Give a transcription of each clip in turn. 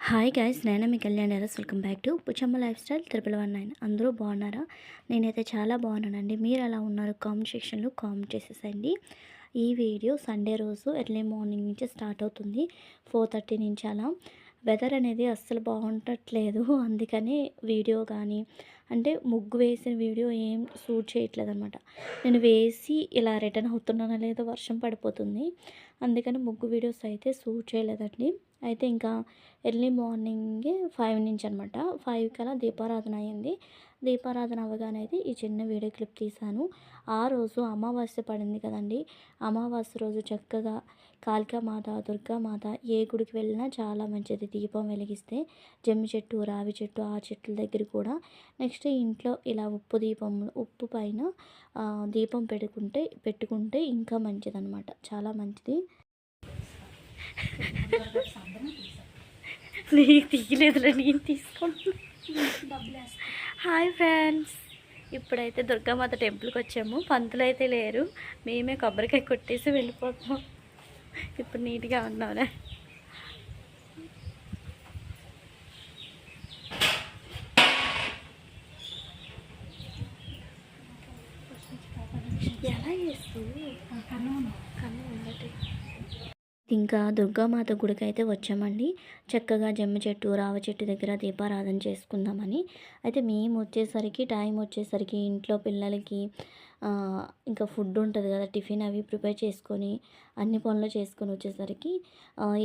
Hi guys, నేను మీ కళ్యాణ్ ఎరస్. Welcome back to Puchamma lifestyle 999. అందరూ బాగున్నారా? నేనైతే చాలా బాగున్నానండి. మీరు ఎలా ఉన్నారు? కామెంట్ సెక్షన్లో కామెంట్ చేసేసండి. ఈ వీడియో సండే రోజు ఎర్లీ మార్నింగ్ నుంచి స్టార్ట్ అవుతుంది. 4:30 నుంచి అలా. వెదర్ అనేది అస్సలు బాగుండట్లేదు. అందుకని వీడియో కానీ అంటే ముగ్గు వేసిన వీడియో ఏం షూట్ చేయట్లేదు అనమాట. నేను వేసి ఇలా రిటర్న్ అవుతున్నానో లేదో వర్షం పడిపోతుంది. అందుకని ముగ్గు వీడియోస్ అయితే షూట్ చేయలేదండి. అయితే ఇంకా ఎర్లీ మార్నింగే 5 నుంచి అనమాట. 5 కలా దీపారాధన అయింది. దీపారాధన అవ్వగానే అయితే ఈ చిన్న వీడియో క్లిప్ తీశాను. ఆ రోజు అమావాస్య పడింది కదండి. అమావాస్య రోజు చక్కగా కాళికామాత, దుర్గామాత ఏ గుడికి వెళ్ళినా చాలా మంచిది దీపం వెలిగిస్తే. జమ్మి చెట్టు, రావి చెట్టు, ఆ చెట్ల దగ్గర కూడా నెక్స్ట్ ఇంట్లో ఇలా ఉప్పు పైన దీపం పెట్టుకుంటే ఇంకా మంచిదన్నమాట. చాలా మంచిది. నీకు తీయలేదులే, నేను తీసుకుంటున్నా. హాయ్ ఫ్రెండ్స్, ఇప్పుడైతే దుర్గామాత టెంపుల్కి వచ్చాము. పంతులు అయితే లేరు, మేమే కొబ్బరికాయ కొట్టేసి వెళ్ళిపోతాం. ఇప్పుడు నీట్గా ఉన్నావులే. ఎలా చేస్తూ కన్ను ఉండటే. ఇంకా దుర్గామాత గుడికి అయితే వచ్చామండి. చక్కగా జమ్మి చెట్టు, రావ చెట్టు దగ్గర దీపారాధన చేసుకుందామని. అయితే మేము వచ్చేసరికి టైం వచ్చేసరికి ఇంట్లో పిల్లలకి ఇంకా ఫుడ్ ఉంటుంది కదా, టిఫిన్ అవి ప్రిపేర్ చేసుకొని అన్ని పనులు చేసుకొని వచ్చేసరికి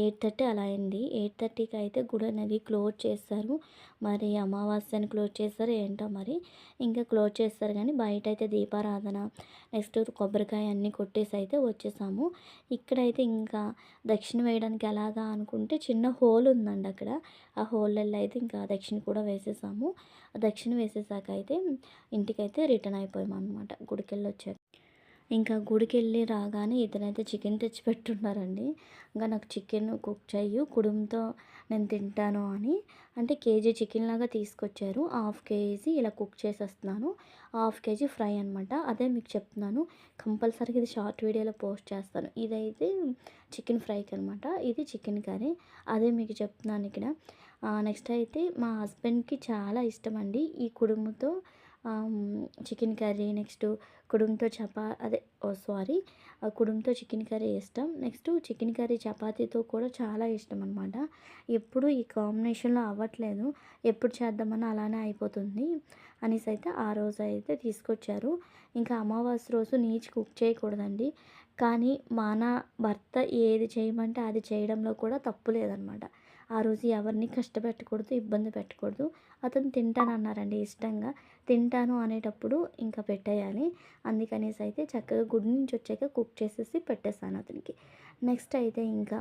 8:30 అలా అయింది. 8:30కి అయితే గుడి అనేది క్లోజ్ చేస్తారు. మరి అమావాస్యని క్లోజ్ చేస్తారు ఏంటో మరి. ఇంకా క్లోజ్ చేస్తారు కానీ బయట అయితే దీపారాధన నెక్స్ట్ కొబ్బరికాయ అన్నీ కొట్టేసి అయితే వచ్చేసాము. ఇక్కడైతే ఇంకా దక్షిణ వేయడానికి ఎలాగా అనుకుంటే చిన్న హోల్ ఉందండి అక్కడ. ఆ హోల్లో అయితే ఇంకా దక్షిణ కూడా వేసేసాము. దక్షిణ వేసేసాక అయితే ఇంటికైతే రిటర్న్ అయిపోయాము అనమాట. గుడికి వెళ్ళి వచ్చాక ఇంకా గుడికి వెళ్ళి రాగానే ఇతనైతే చికెన్ తెచ్చి పెట్టున్నారండి. ఇంకా నాకు చికెన్ కుక్ చెయ్యు, కుడుముతో నేను తింటాను అని. అంటే కేజీ చికెన్ లాగా తీసుకొచ్చారు. 1/2 కేజీ ఇలా కుక్ చేసేస్తున్నాను. 1/2 కేజీ ఫ్రై అనమాట. అదే మీకు చెప్తున్నాను, కంపల్సరీగా ఇది షార్ట్ వీడియోలో పోస్ట్ చేస్తాను. ఇదైతే చికెన్ ఫ్రైకి అనమాట, ఇది చికెన్ కర్రీ. అదే మీకు చెప్తున్నాను ఇక్కడ. నెక్స్ట్ అయితే మా హస్బెండ్కి చాలా ఇష్టం అండి ఈ కుడుముతో చికెన్ కర్రీ. నెక్స్ట్ కుడుముతో కుడుముతో చికెన్ కర్రీ ఇష్టం. నెక్స్ట్ చికెన్ కర్రీ చపాతీతో కూడా చాలా ఇష్టం అనమాట. ఎప్పుడు ఈ కాంబినేషన్లో అవ్వట్లేదు, ఎప్పుడు చేద్దామని అలానే అయిపోతుంది అనేసి అయితే ఆ రోజు అయితే తీసుకొచ్చారు. ఇంకా అమావాస్య రోజు నీచు కుక్ చేయకూడదండి. కానీ మన భర్త ఏది చేయమంటే అది చేయడంలో కూడా తప్పు లేదనమాట. ఆ రోజు ఎవరిని కష్టపెట్టకూడదు, ఇబ్బంది పెట్టకూడదు. అతను తింటానన్నారండి ఇష్టంగా. తింటాను అనేటప్పుడు ఇంకా పెట్టేయాలి. అందుకనేసి అయితే చక్కగా గుడి నుంచి వచ్చాక కుక్ చేసేసి పెట్టేశాను అతనికి. నెక్స్ట్ అయితే ఇంకా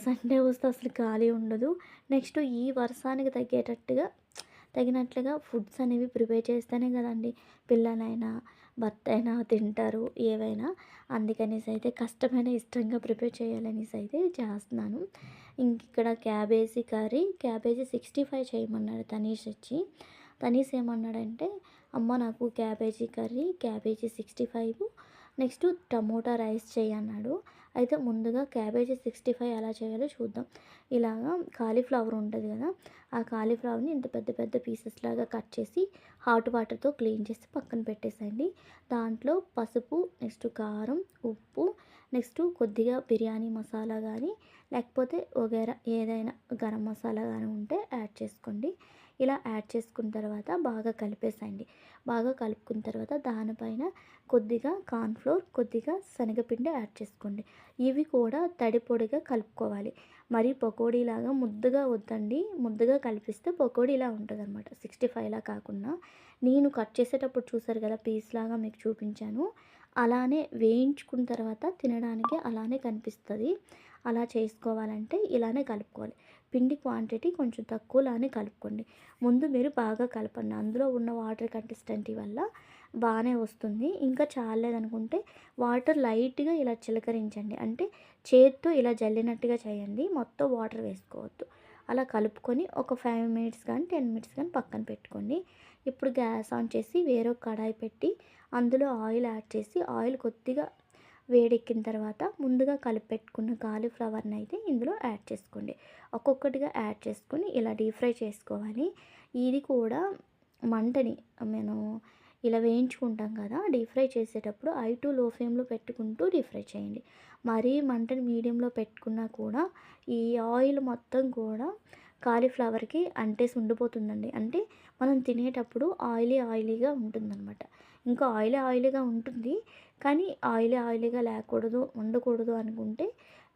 సండే వస్తే అసలు ఖాళీ ఉండదు. నెక్స్ట్ ఈ వర్షానికి తగినట్లుగా ఫుడ్స్ అనేవి ప్రిపేర్ చేస్తేనే కదండి పిల్లలైనా భర్త అయినా తింటారు ఏవైనా. అందుకనేసి అయితే కష్టమైన ఇష్టంగా ప్రిపేర్ చేయాలనేసి అయితే చేస్తున్నాను. ఇంక ఇక్కడ క్యాబేజీ 65 చేయమన్నాడు తనీష్ ఏమన్నాడంటే, అమ్మ నాకు cabbage curry, cabbage 65 next tomato rice చేయన్నాడు. అయితే ముందుగా క్యాబేజీ 65 ఎలా చేయాలో చూద్దాం. ఇలాగా కాలీఫ్లవర్ ఉంటుంది కదా, ఆ కాలీఫ్లవర్ని ఇంత పెద్ద పెద్ద పీసెస్ లాగా కట్ చేసి హాట్ వాటర్తో క్లీన్ చేసి పక్కన పెట్టేసండి. దాంట్లో పసుపు, నెక్స్ట్ కారం, ఉప్పు, నెక్స్ట్ కొద్దిగా బిర్యానీ మసాలా కానీ లేకపోతే వగైరా ఏదైనా గరం మసాలా కానీ ఉంటే యాడ్ చేసుకోండి. ఇలా యాడ్ చేసుకున్న తర్వాత బాగా కలిపేసేయండి. బాగా కలుపుకున్న తర్వాత దానిపైన కొద్దిగా కార్న్ఫ్లోర్, కొద్దిగా శనగపిండి యాడ్ చేసుకోండి. ఇవి కూడా తడి పొడిగా కలుపుకోవాలి. మరి పకోడీలాగా ముద్దగా వద్దండి. ముద్దగా కలిపిస్తే పకోడీలా ఉంటుంది అనమాట, 65లా కాకుండా. నేను కట్ చేసేటప్పుడు చూసారు కదా పీస్ లాగా మీకు చూపించాను, అలానే వేయించుకున్న తర్వాత తినడానికి అలానే కనిపిస్తుంది. అలా చేసుకోవాలంటే ఇలానే కలుపుకోవాలి. పిండి క్వాంటిటీ కొంచెం తక్కువలానే కలుపుకోండి. ముందు మీరు బాగా కలపండి. అందులో ఉన్న వాటర్ కంటెస్టెంట్ వల్ల బాగానే వస్తుంది. ఇంకా చాలేదనుకుంటే వాటర్ లైట్గా ఇలా చిలకరించండి. అంటే చేత్తో ఇలా జల్లినట్టుగా చేయండి, మొత్తం వాటర్ వేసుకోవద్దు. అలా కలుపుకొని ఒక 5 మినిట్స్ కానీ 10 మినిట్స్ కానీ పక్కన పెట్టుకోండి. ఇప్పుడు గ్యాస్ ఆన్ చేసి వేరొక కడాయి పెట్టి అందులో ఆయిల్ యాడ్ చేసి ఆయిల్ కొద్దిగా వేడెక్కిన తర్వాత ముందుగా కలిపి పెట్టుకున్న కాలీఫ్లవర్ని అయితే ఇందులో యాడ్ చేసుకోండి. ఒక్కొక్కటిగా యాడ్ చేసుకొని ఇలా డీప్ ఫ్రై చేసుకోవాలి. ఇది కూడా మంటని మనం ఇలా వేయించుకుంటాం కదా, డీప్ ఫ్రై చేసేటప్పుడు హై టు లో ఫ్లేమ్లో పెట్టుకుంటూ డీప్ ఫ్రై చేయండి. మరీ మంటని మీడియంలో పెట్టుకున్నా కూడా ఈ ఆయిల్ మొత్తం కూడా కాలీఫ్లవర్కి అంటేసి ఉండిపోతుందండి. అంటే మనం తినేటప్పుడు ఆయిలీగా ఉంటుందన్నమాట. ఇంకా ఆయిలీగా ఉంటుంది. కానీ ఆయిలీగా లేకూడదు, ఉండకూడదు అనుకుంటే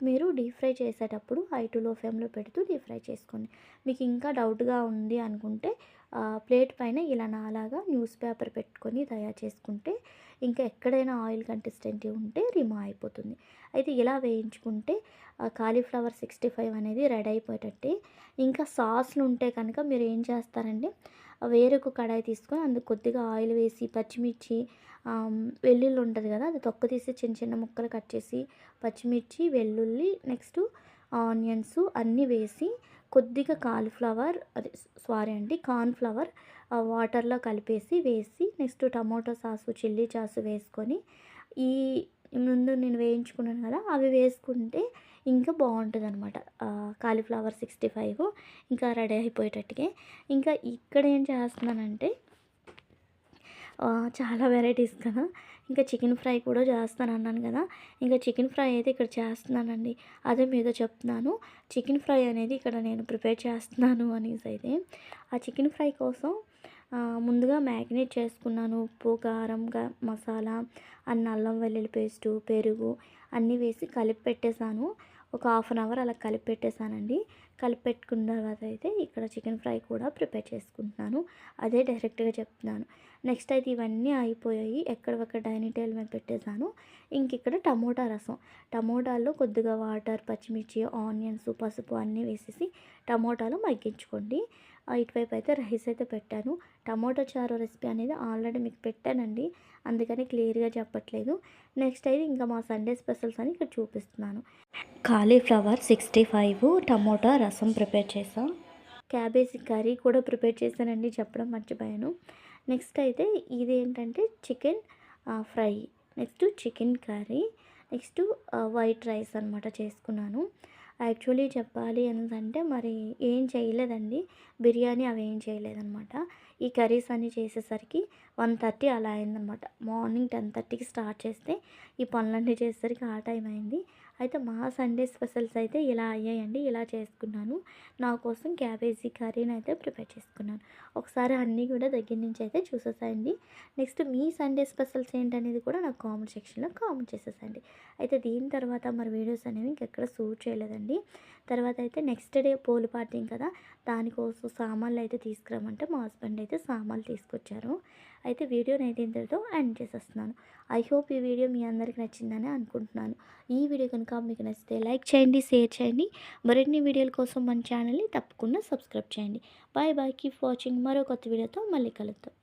మీరు డీప్ ఫ్రై చేసేటప్పుడు హై టు లో ఫ్లేమ్లో పెడుతూ డీప్ ఫ్రై చేసుకోండి. మీకు ఇంకా డౌట్గా ఉంది అనుకుంటే ప్లేట్ పైన ఇలా నాలాగా న్యూస్ పేపర్ పెట్టుకొని తయారు చేసుకుంటే ఇంకా ఎక్కడైనా ఆయిల్ కంటెస్టెంట్ ఉంటే రిమూవ్ అయిపోతుంది. అయితే ఇలా వేయించుకుంటే కాలీఫ్లవర్ 65 అనేది రెడీ అయిపోయేటట్టే. ఇంకా సాస్లు ఉంటే కనుక మీరు ఏం చేస్తారంటే వేరొక కడాయి తీసుకొని అందులో కొద్దిగా ఆయిల్ వేసి పచ్చిమిర్చి, వెల్లుల్లి ఉంటుంది కదా, అది తొక్క తీసి చిన్న చిన్న ముక్కలు కట్ చేసి పచ్చిమిర్చి, వెల్లుల్లి, నెక్స్ట్ ఆనియన్స్ అన్నీ వేసి కొద్దిగా కార్న్‌ఫ్లవర్ వాటర్లో కలిపేసి వేసి next tomato sauce, chilli sauce వేసుకొని ఈ ముందు నేను వేయించుకున్నాను కదా అవి వేసుకుంటే ఇంకా బాగుంటుందన్నమాట. కాలీఫ్లవర్ 65 ఇంకా రెడీ అయిపోయేటట్టుగా. ఇంకా ఇక్కడ ఏం చేస్తున్నానంటే చాలా వెరైటీస్ కదా, ఇంకా చికెన్ ఫ్రై కూడా చేస్తానన్నాను కదా, ఇంకా చికెన్ ఫ్రై అయితే ఇక్కడ చేస్తున్నానండి. అదే మీతో చెప్తున్నాను. చికెన్ ఫ్రై అనేది ఇక్కడ నేను ప్రిపేర్ చేస్తున్నాను అనేసి అయితే ఆ చికెన్ ఫ్రై కోసం ముందుగా మ్యాగ్నేట్ చేసుకున్నాను. ఉప్పు, కారం, మసాలా, అల్లం వెల్లుల్లి పేస్టు, పెరుగు అన్నీ వేసి కలిపి పెట్టేశాను. ఒక హాఫ్ అన్ అవర్ అలా కలిపి పెట్టేశానండి. కలిపి పెట్టుకున్న తర్వాత అయితే ఇక్కడ చికెన్ ఫ్రై కూడా ప్రిపేర్ చేసుకుంటున్నాను. అదే డైరెక్ట్గా చెప్తున్నాను. నెక్స్ట్ అయితే ఇవన్నీ అయిపోయాయి. ఎక్కడొక్కడ డైనింగ్ టేబుల్ మీద పెట్టేశాను. ఇంక ఇక్కడ టమోటా రసం, టమోటాల్లో కొద్దిగా వాటర్, పచ్చిమిర్చి, ఆనియన్స్, పసుపు అన్నీ వేసేసి టమోటాలు మగ్గించుకోండి. ఇటువైపు అయితే రైస్ అయితే పెట్టాను. టమోటా చారు రెసిపీ అనేది ఆల్రెడీ మీకు పెట్టానండి, అందుకని క్లియర్గా చెప్పట్లేదు. నెక్స్ట్ అయితే ఇంకా మా సండే స్పెషల్స్ అని ఇక్కడ చూపిస్తున్నాను. కాలీఫ్లవర్ 65 టమోటా రసం ప్రిపేర్ చేసా. క్యాబేజీ కర్రీ కూడా ప్రిపేర్ చేశానండి, చెప్పడం మర్చిపోయాను. నెక్స్ట్ అయితే ఇదేంటంటే chicken fry, next chicken curry, next white rice అనమాట చేసుకున్నాను. యాక్చువల్లీ చెప్పాలి అంటే మరి ఏం చేయలేదండి, బిర్యానీ అవి ఏం చేయలేదన్నమాట. ఈ కర్రీస్ అన్నీ చేసేసరికి 1:30 అలా అయిందనమాట. మార్నింగ్ 10:30కి స్టార్ట్ చేస్తే ఈ పనులన్నీ చేసేసరికి ఆ టైం అయింది. అయితే మా సండే స్పెషల్స్ అయితే ఇలా అయ్యాయండి. ఇలా చేసుకున్నాను. నా కోసం క్యాబేజీ కర్రీని అయితే ప్రిపేర్ చేసుకున్నాను. ఒకసారి అన్నీ కూడా దగ్గర నుంచి అయితే చూసేసేయండి. నెక్స్ట్ మీ సండే స్పెషల్స్ ఏంటనేది కూడా నాకు కామెంట్ సెక్షన్లో కామెంట్ చేసేసండి. అయితే దీని తర్వాత మరి వీడియోస్ అనేవి ఇంకెక్కడ షూట్ చేయలేదండి. తర్వాత అయితే నెక్స్ట్ డే పోల్ పార్టీ కదా, దానికోసం సామాన్లు అయితే తీసుకురామంటే మా హస్బెండ్ అయితే సామాన్లు తీసుకొచ్చారు. అయితే వీడియోని అయితే ఇంతటితో ఎండ్ చేసేస్తున్నాను. ఐ హోప్ ఈ వీడియో మీ అందరికి నచ్చిందని అనుకుంటున్నాను. ఈ వీడియో కనుక మీకు నచ్చితే లైక్ చేయండి, షేర్ చేయండి. మరిన్ని వీడియోల కోసం మన ఛానల్ని తప్పకుండా సబ్స్క్రైబ్ చేయండి. Bye bye, keep watching. మరో కొత్త వీడియోతో మళ్ళీ కలుద్దాం.